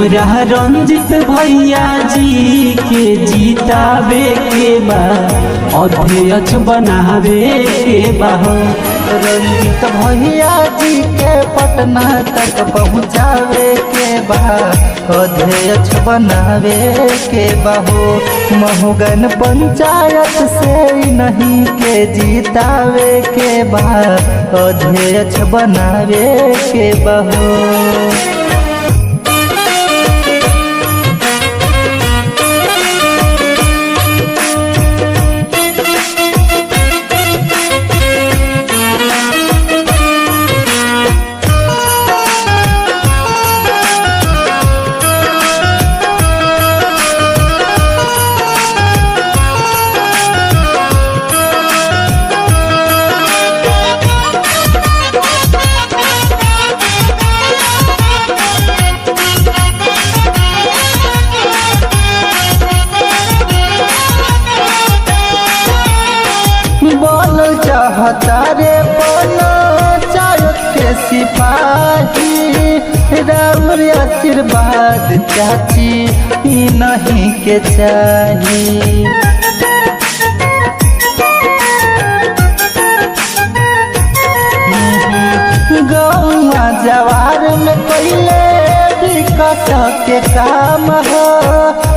हमरा रंजित भैया जी के जीतावे के बा, अध्यक्ष बनावे के बा। रंजित भैया जी के पटना तक पहुँचावे के बा, अध्यक्ष बनावे के बहो। महुगन पंचायत से नहीं के जीतावे के बा, अध्यक्ष बनावे के बहो। चाहतारे पंचायत के सिपाही, राउर आशीर्वाद चाची नहीं के चाही। गौवा जवार में पहले विकास के काम हो,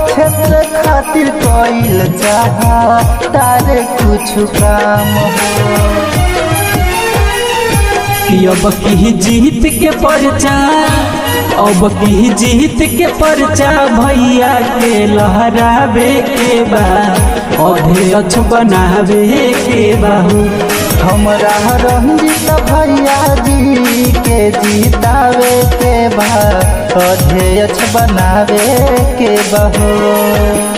क्षेत्र खातिर कोइल चाहा तारे कुछ काम हो। अब की जीत के पर्चा, अब की जीत के पर्चा भैया के लहरावे के बा, अध्यक्ष बनावे के बा। हमरा रंजित भैया जी के जीतावे के बा, अध्यक्ष बनावे के बहो।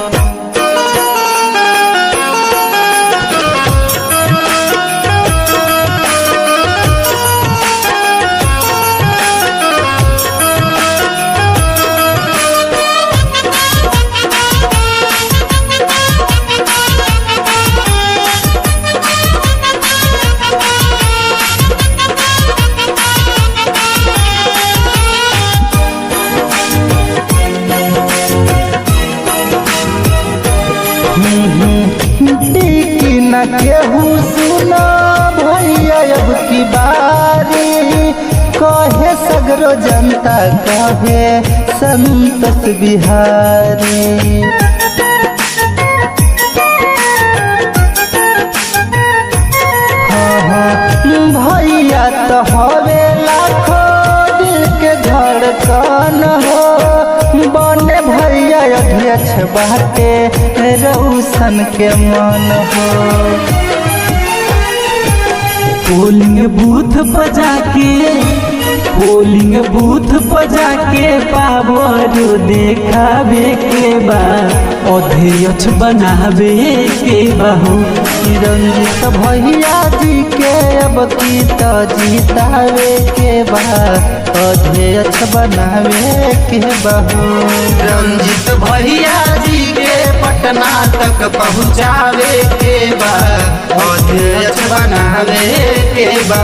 न केहू सुना भैया अब की बारी, कहे सगरो जनता कहे संतोष बिहारी। भैया तो हवे लाखों दिल के धड़कन हो, बने भैया अध्यक्ष बाटे रौशन के मन हो। पोलिंग बूथ बजा के, पोलिंग बूथ बजा के पावर देखावे के बा, अध्यक्ष बनावे के बा। रंजित भैया जी के अब की तो जीतावे के बा, अध्यक्ष बनावे के बा। रंजित भैया जी के पटना तक पहुँचावे के बा, अध्यक्ष बनावे के बा।